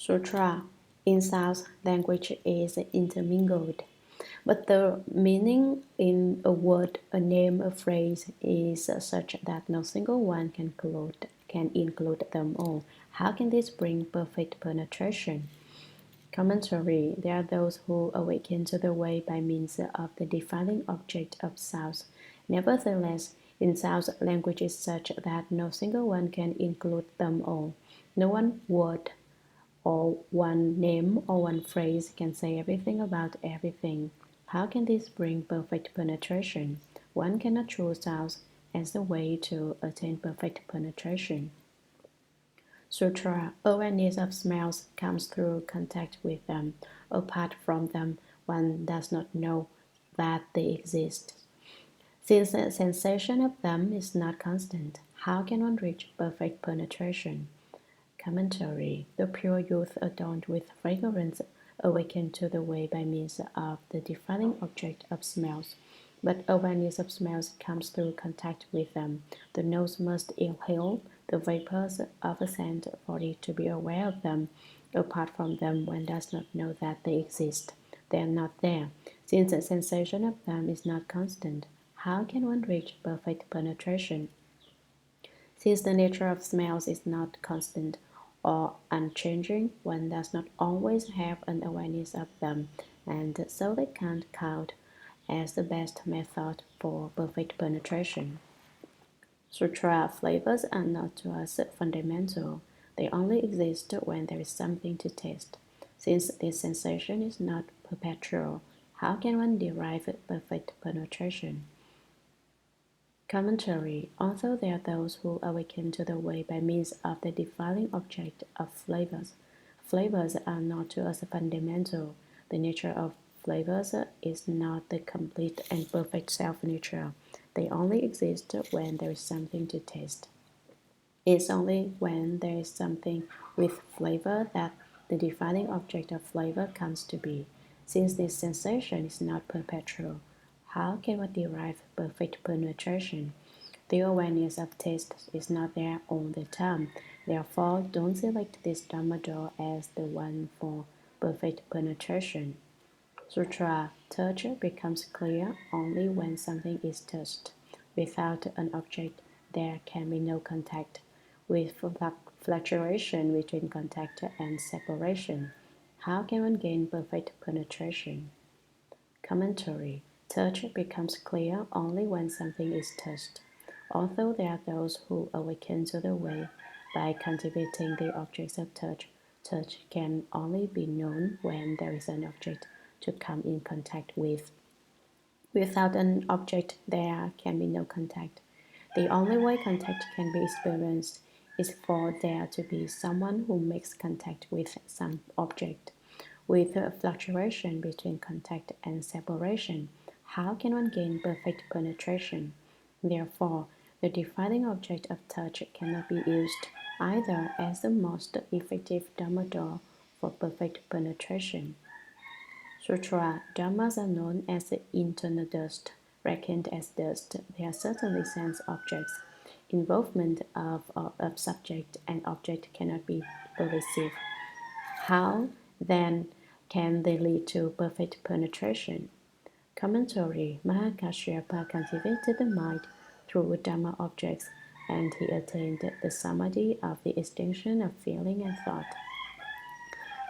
Sutra. In South, language is intermingled, but the meaning in a word, a name, a phrase is such that no single one can include them all. How can this bring perfect penetration? Commentary. There are those who awaken to the way by means of the defining object of sounds. Nevertheless, in sounds, language is such that no single one can include them all. No one word or one name or one phrase can say everything about everything. How can this bring perfect penetration? One cannot choose sounds as the way to attain perfect penetration. Sutra. Awareness of smells comes through contact with them. Apart from them, one does not know that they exist. Since the sensation of them is not constant, how can one reach perfect penetration? Commentary. The pure youth adorned with fragrance awaken to the way by means of the defining object of smells. But awareness of smells comes through contact with them. The nose must inhale the vapors of a scent for it to be aware of them. Apart from them, one does not know that they exist. They are not there. Since the sensation of them is not constant, how can one reach perfect penetration? Since the nature of smells is not constant or unchanging, one does not always have an awareness of them, and so they can't count as the best method for perfect penetration. Sutra flavors are not to us fundamental. They only exist when there is something to taste. Since this sensation is not perpetual, how can one derive perfect penetration? Commentary. Although there are those who awaken to the way by means of the defining object of flavors, flavors are not to us fundamental. The nature of flavors is not the complete and perfect self-nature. They only exist when there is something to taste. It's only when there is something with flavor that the defining object of flavor comes to be. Since this sensation is not perpetual, how can one derive perfect penetration? The awareness of taste is not there all the time. Therefore, don't select this Dharma door as the one for perfect penetration. Sutra. Touch becomes clear only when something is touched. Without an object, there can be no contact. With fluctuation between contact and separation, how can one gain perfect penetration? Commentary. Touch becomes clear only when something is touched. Although there are those who awaken to the way by cultivating the objects of touch, touch can only be known when there is an object to come in contact with. Without an object, there can be no contact. The only way contact can be experienced is for there to be someone who makes contact with some object. With a fluctuation between contact and separation, how can one gain perfect penetration? Therefore, the defining object of touch cannot be used either as the most effective Dharma door for perfect penetration. Sutra. Dhammas are known as the internal dust. Reckoned as dust, they are certainly sense objects. Involvement of subject and object cannot be pervasive. How, then, can they lead to perfect penetration? Commentary. Mahakashyapa cultivated the mind through Dhamma objects, and he attained the samadhi of the extinction of feeling and thought.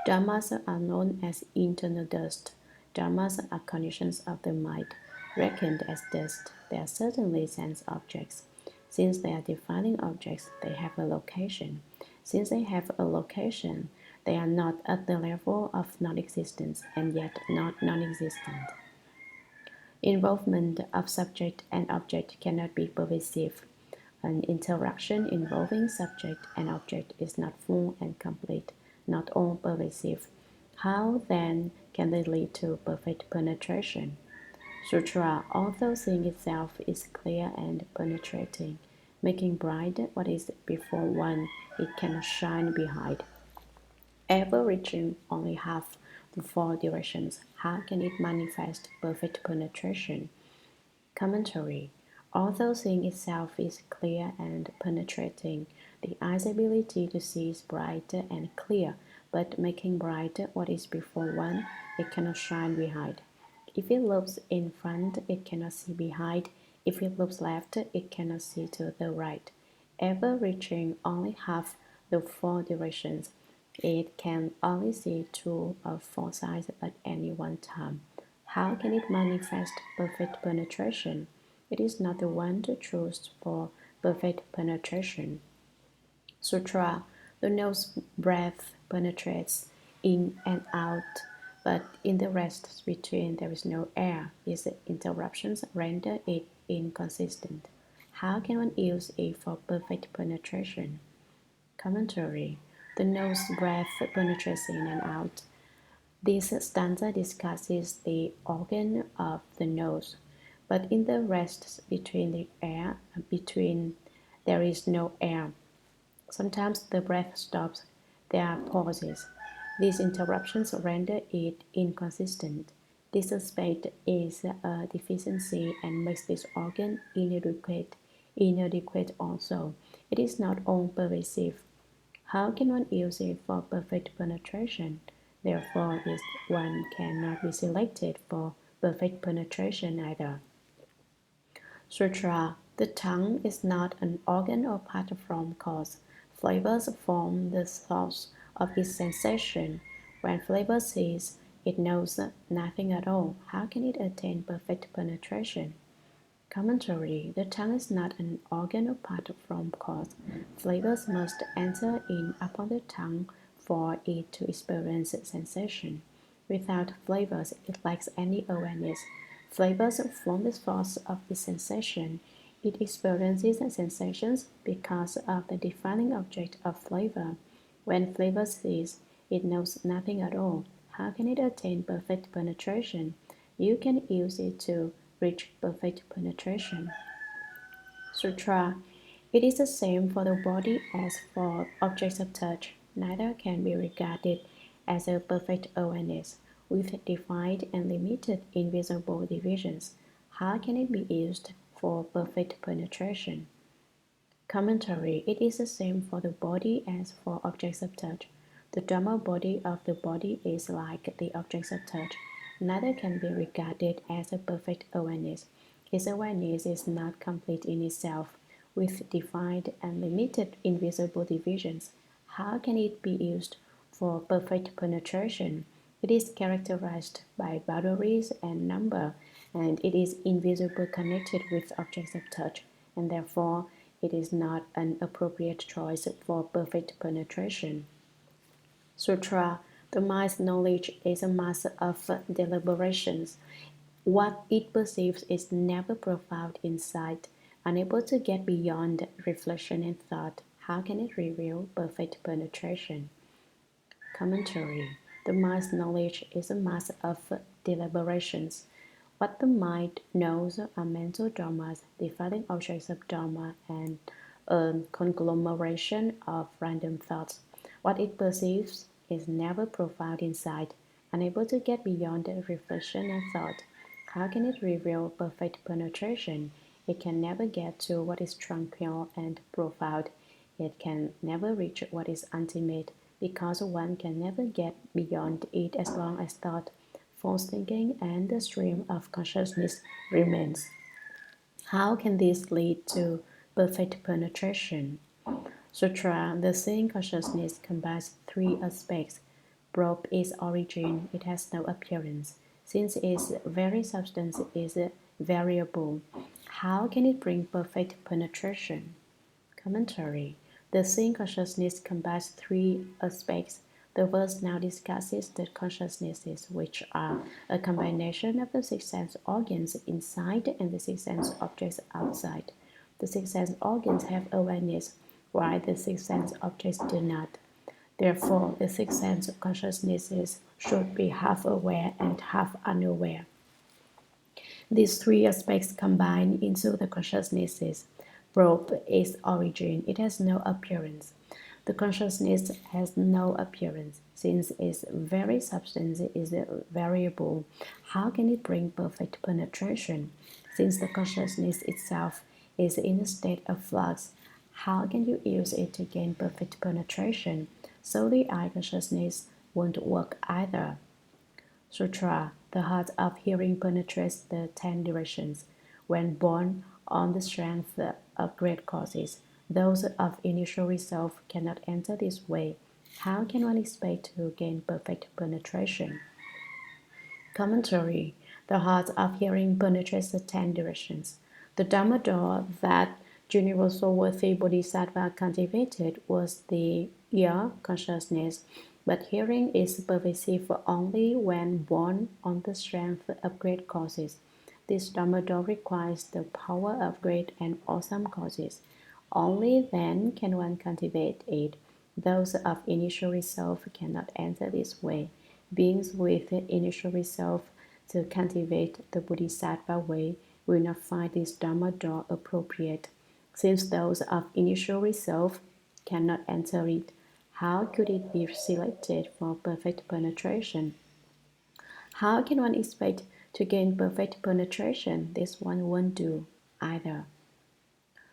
Dhammas are known as internal dust. Dhammas are conditions of the mind. Reckoned as dust, they are certainly sense objects. Since they are defining objects, they have a location. Since they have a location, they are not at the level of non-existence and yet not non-existent. Involvement of subject and object cannot be pervasive. An interaction involving subject and object is not full and complete, not all pervasive. How, then, can they lead to perfect penetration? Sutra. Although seeing itself is clear and penetrating, making bright what is before one, it cannot shine behind. Ever reaching only half the four directions, how can it manifest perfect penetration? Commentary. Although seeing itself is clear and penetrating, the eye's ability to see is bright and clear, but making bright what is before one, it cannot shine behind. If it looks in front, it cannot see behind. If it looks left, it cannot see to the right. Ever reaching only half the four directions, it can only see two of four sides at any one time. How can it manifest perfect penetration? It is not the one to choose for perfect penetration. Sutra. The nose breath penetrates in and out, but in the rest between there is no air. These interruptions render it inconsistent. How can one use it for perfect penetration? Commentary. The nose breath penetrates in and out. This stanza discusses the organ of the nose, but in the rest between there is no air. Sometimes the breath stops. There are pauses. These interruptions render it inconsistent. This aspect is a deficiency and makes this organ inadequate also. It is not all-pervasive. How can one use it for perfect penetration? Therefore, this one cannot be selected for perfect penetration either. Sutra. The tongue is not an organ apart from cause. Flavors form the source of its sensation. When flavor ceases, it knows nothing at all. How can it attain perfect penetration? Commentary. The tongue is not an organ apart from cause. Flavors must enter in upon the tongue for it to experience sensation. Without flavors, it lacks any awareness. Flavors form the source of the sensation. It experiences sensations because of the defining object of flavor. When flavor ceases, it knows nothing at all. How can it attain perfect penetration? You can use it to reach perfect penetration. Sutra. It is the same for the body as for objects of touch. Neither can be regarded as a perfect awareness, with defined and limited invisible divisions. How can it be used for perfect penetration? Commentary. It is the same for the body as for objects of touch. The Dharma body of the body is like the objects of touch. Neither can be regarded as a perfect awareness. Its awareness is not complete in itself, with defined and limited invisible divisions. How can it be used for perfect penetration? It is characterized by boundaries and number, and it is invisibly connected with objects of touch, and therefore it is not an appropriate choice for perfect penetration. Sutra. The mind's knowledge is a mass of deliberations. What it perceives is never profound insight. Unable to get beyond reflection and thought, how can it reveal perfect penetration? Commentary. The mind's knowledge is a mass of deliberations. What the mind knows are mental dharmas, defining objects of dharma, and a conglomeration of random thoughts. What it perceives is never profound insight, unable to get beyond reflection and thought. How can it reveal perfect penetration? It can never get to what is tranquil and profound. It can never reach what is ultimate, because one can never get beyond it as long as thought, false thinking, and the stream of consciousness remains. How can this lead to perfect penetration? Sutra. The seeing consciousness combines three aspects. Probe its origin, it has no appearance. Since its very substance is variable, how can it bring perfect penetration? Commentary. The seeing consciousness combines three aspects. The verse now discusses the consciousnesses, which are a combination of the six sense organs inside and the six sense objects outside. The six sense organs have awareness, while the six sense objects do not. Therefore, the six sense consciousnesses should be half aware and half unaware. These three aspects combine into the consciousnesses. Probe its origin, it has no appearance. The consciousness has no appearance. Since its very substance is variable, how can it bring perfect penetration? Since the consciousness itself is in a state of flux, how can you use it to gain perfect penetration? solely eye consciousness won't work either. Sutra, the heart of hearing penetrates the 10 directions. When born on the strength of great causes, those of initial resolve cannot enter this way. How can one expect to gain perfect penetration? Commentary. The heart of hearing penetrates the 10 directions. The Dharma door that universal worthy Bodhisattva cultivated was the ear consciousness, but hearing is pervasive only when born on the strength of great causes. This Dharma door requires the power of great and awesome causes. Only then can one cultivate it. Those of initial resolve cannot enter this way. Beings with initial resolve to cultivate the Bodhisattva way will not find this Dharma door appropriate. Since those of initial resolve cannot enter it, how could it be selected for perfect penetration? How can one expect to gain perfect penetration? This one won't do either.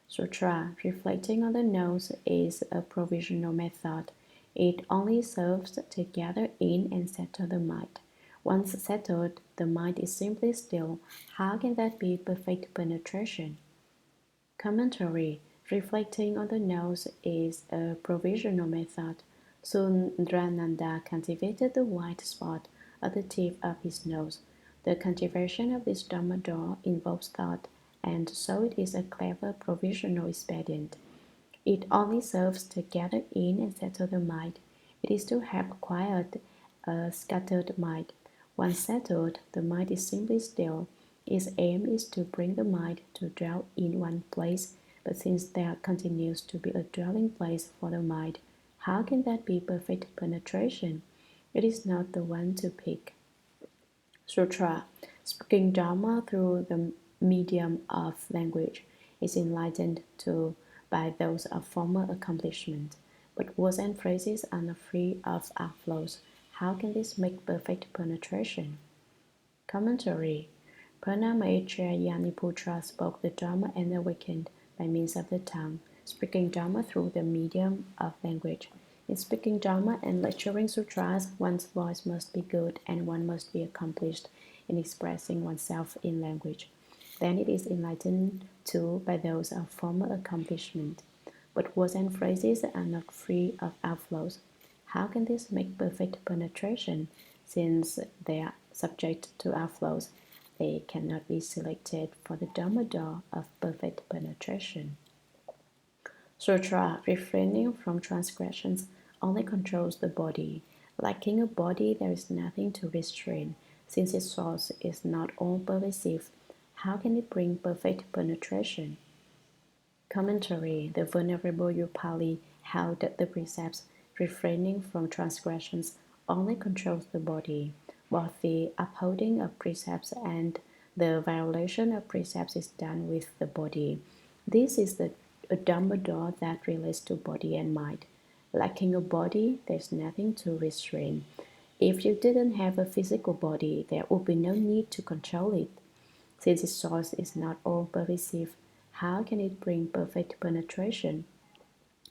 Sutra, reflecting on the notes, is a provisional method. It only serves to gather in and settle the mind. Once settled, the mind is simply still. How can that be perfect penetration? Commentary, reflecting on the nose, is a provisional method. Sundrananda cultivated the white spot at the tip of his nose. The cultivation of this Dharma door involves thought, and so it is a clever provisional expedient. It only serves to gather in and settle the mind. It is to help quiet a scattered mind. Once settled, the mind is simply still. Its aim is to bring the mind to dwell in one place, but since there continues to be a dwelling place for the mind, how can that be perfect penetration? It is not the one to pick. Sutra, speaking Dharma through the medium of language, is enlightened too by those of former accomplishment. But words and phrases are not free of outflows. How can this make perfect penetration? Commentary. Pranamacha Yaniputra spoke the Dharma and awakened by means of the tongue, speaking Dharma through the medium of language. In speaking Dharma and lecturing sutras, one's voice must be good and one must be accomplished in expressing oneself in language. Then it is enlightened too by those of former accomplishment. But words and phrases are not free of outflows. How can this make perfect penetration, since they are subject to outflows? They cannot be selected for the Dharma door of perfect penetration. Sutra, refraining from transgressions, only controls the body. Lacking a body, there is nothing to restrain. Since its source is not all pervasive, how can it bring perfect penetration? Commentary. The Venerable Upali held that the precepts refraining from transgressions only controls the body. Both the upholding of precepts and the violation of precepts is done with the body. This is a Dharma door that relates to body and mind. Lacking a body, there's nothing to restrain. If you didn't have a physical body, there would be no need to control it. Since its source is not all pervasive, how can it bring perfect penetration?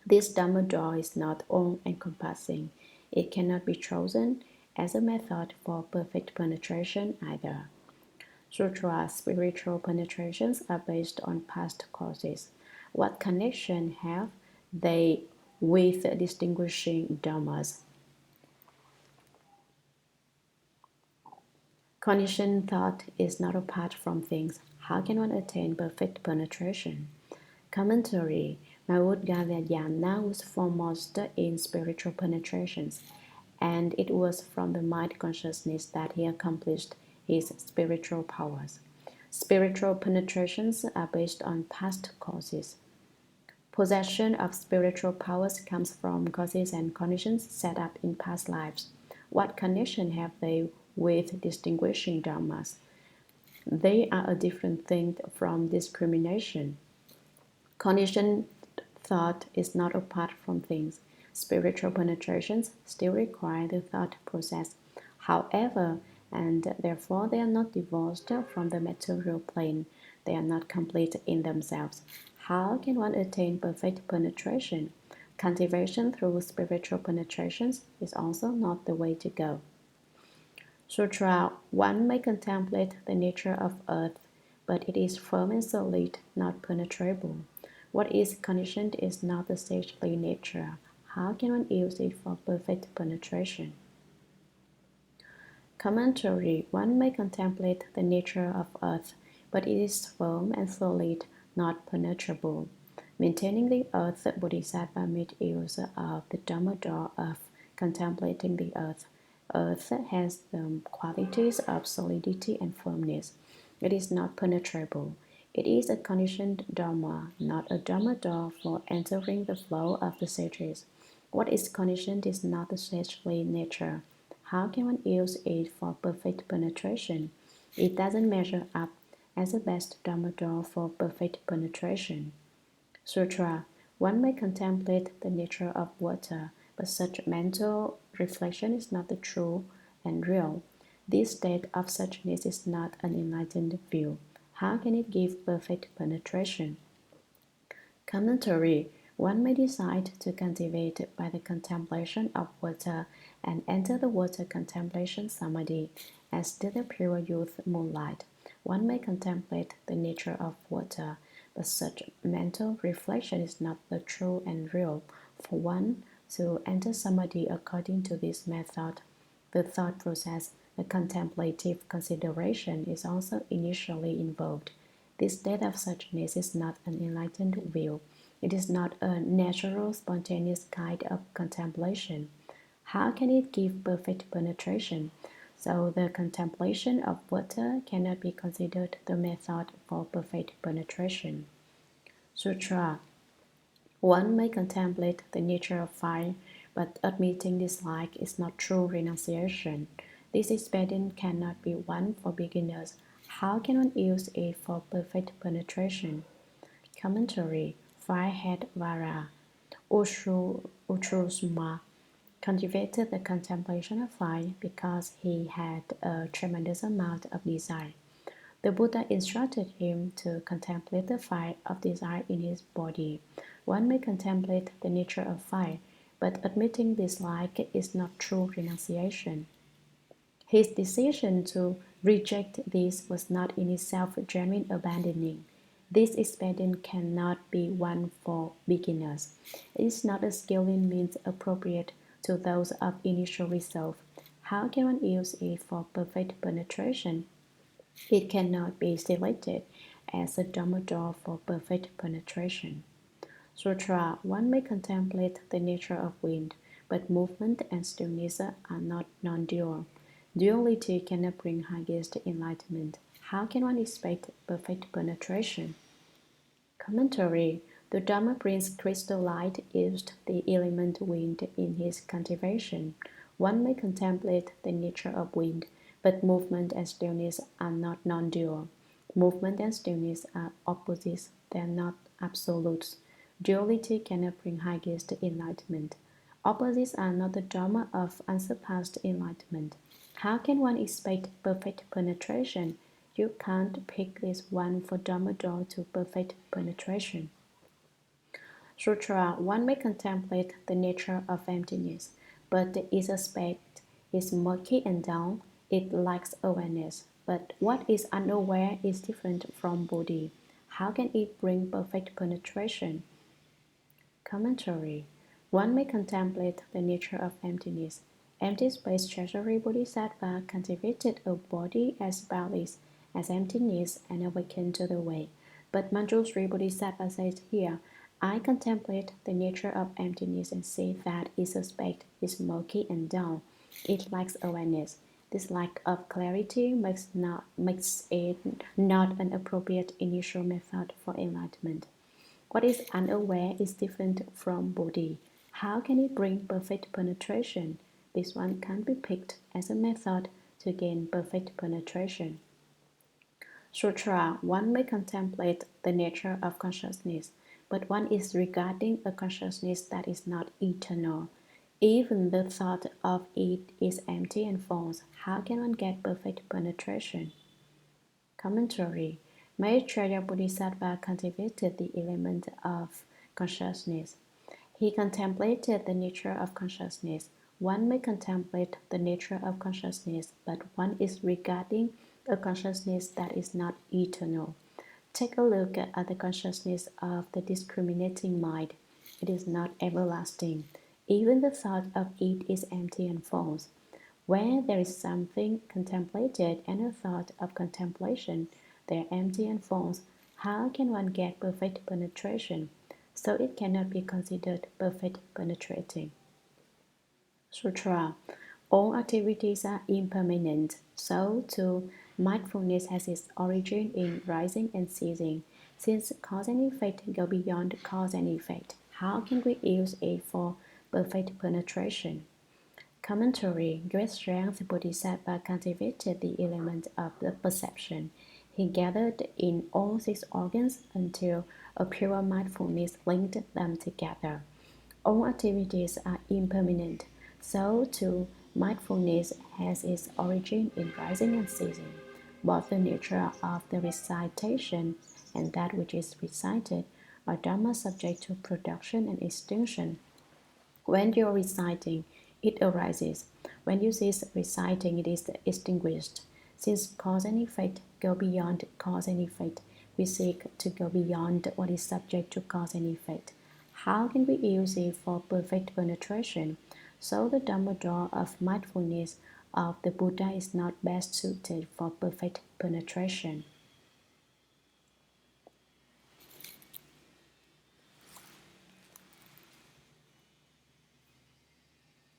This Dharma door is not all encompassing. It cannot be chosen as a method for perfect penetration either. Sutra spiritual penetrations are based on past causes. What connection have they with distinguishing dharmas? Conditioned thought is not apart from things. How can one attain perfect penetration? Commentary. Maudgalyayana was foremost in spiritual penetrations, and it was from the mind consciousness that he accomplished his spiritual powers. Spiritual penetrations are based on past causes. Possession of spiritual powers comes from causes and conditions set up in past lives. What connection have they with distinguishing dharmas? They are a different thing from discrimination. Conditioned thought is not apart from things. Spiritual penetrations still require the thought process. However, and therefore they are not divorced from the material plane. They are not complete in themselves. How can one attain perfect penetration? Cultivation through spiritual penetrations is also not the way to go. Sutra 1 may contemplate the nature of earth, but it is firm and solid, not penetrable. What is conditioned is not the sagely nature. How can one use it for perfect penetration? Commentary 1 may contemplate the nature of earth, but it is firm and solid, not penetrable. Maintaining the earth, Bodhisattva made use of the Dharma door of contemplating the earth. Earth has the qualities of solidity and firmness. It is not penetrable. It is a conditioned Dharma, not a Dharma door for entering the flow of the sages. What is conditioned is not the sagely nature. How can one use it for perfect penetration? It doesn't measure up as the best Dharma door for perfect penetration. Sutra 1 may contemplate the nature of water, but such mental reflection is not the true and real. This state of suchness is not an enlightened view. How can it give perfect penetration? Commentary 1 may decide to cultivate by the contemplation of water and enter the water contemplation samadhi, as did the pure youth moonlight. 1 may contemplate the nature of water, but such mental reflection is not the true and real. For one to enter samadhi according to this method, the thought process, the contemplative consideration is also initially involved. This state of suchness is not an enlightened view. It is not a natural, spontaneous kind of contemplation. How can it give perfect penetration? So the contemplation of water cannot be considered the method for perfect penetration. Sutra 1 may contemplate the nature of fire, but admitting dislike is not true renunciation. This expedient cannot be one for beginners. How can one use it for perfect penetration? Commentary Firehead Vara Utrusma cultivated the contemplation of fire because he had a tremendous amount of desire. The Buddha instructed him to contemplate the fire of desire in his body. One may contemplate the nature of fire, but admitting dislike is not true renunciation. His decision to reject this was not in itself genuine abandoning. This expedient cannot be one for beginners. It is not a skilling means appropriate to those of initial resolve. How can one use it for perfect penetration? It cannot be selected as a Dharma door for perfect penetration. Sutra 1 may contemplate the nature of wind, but movement and stillness are not non-dual. Duality cannot bring highest enlightenment. How can one expect perfect penetration? Commentary The Dharma Prince Crystal Light used the element wind in his cultivation. One may contemplate the nature of wind, but movement and stillness are not non-dual. Movement and stillness are opposites, they are not absolutes. Duality cannot bring highest enlightenment. Opposites are not the Dharma of unsurpassed enlightenment. How can one expect perfect penetration? You can't pick this one for Dharma door to perfect penetration. Sutra 1 may contemplate the nature of emptiness, but its aspect is murky and dull. It lacks awareness. But what is unaware is different from Bodhi. How can it bring perfect penetration? Commentary 1 may contemplate the nature of emptiness. Empty space treasury Bodhisattva cultivated a body as boundless as emptiness and awakened to the way. But Manjusri Bodhisattva says here, I contemplate the nature of emptiness and see that its aspect is murky and dull. It lacks awareness. This lack of clarity makes it not an appropriate initial method for enlightenment. What is unaware is different from Bodhi. How can it bring perfect penetration? This one can't be picked as a method to gain perfect penetration. Sutra 1 may contemplate the nature of consciousness, but one is regarding a consciousness that is not eternal. Even the thought of it is empty and false. How can one get perfect penetration? Commentary Maitreya Bodhisattva cultivated the element of consciousness. He contemplated the nature of consciousness. One may contemplate the nature of consciousness, but one is regarding a consciousness that is not eternal. Take a look at the consciousness of the discriminating mind. It is not everlasting. Even the thought of it is empty and false. Where there is something contemplated and a thought of contemplation, they are empty and false. How can one get perfect penetration? So it cannot be considered perfect penetrating. Sutra. All activities are impermanent, so too mindfulness has its origin in rising and ceasing. Since cause and effect go beyond cause and effect, how can we use it for perfect penetration? Commentary. Great strength Bodhisattva cultivated the element of the perception. He gathered in all six organs until a pure mindfulness linked them together. All activities are impermanent, so too mindfulness has its origin in rising and ceasing. Both the nature of the recitation and that which is recited are Dharma subject to production and extinction. When you are reciting, it arises. When you cease reciting, it is extinguished. Since cause and effect go beyond cause and effect, we seek to go beyond what is subject to cause and effect. How can we use it for perfect penetration? So the Dharma door of mindfulness of the Buddha is not best suited for perfect penetration.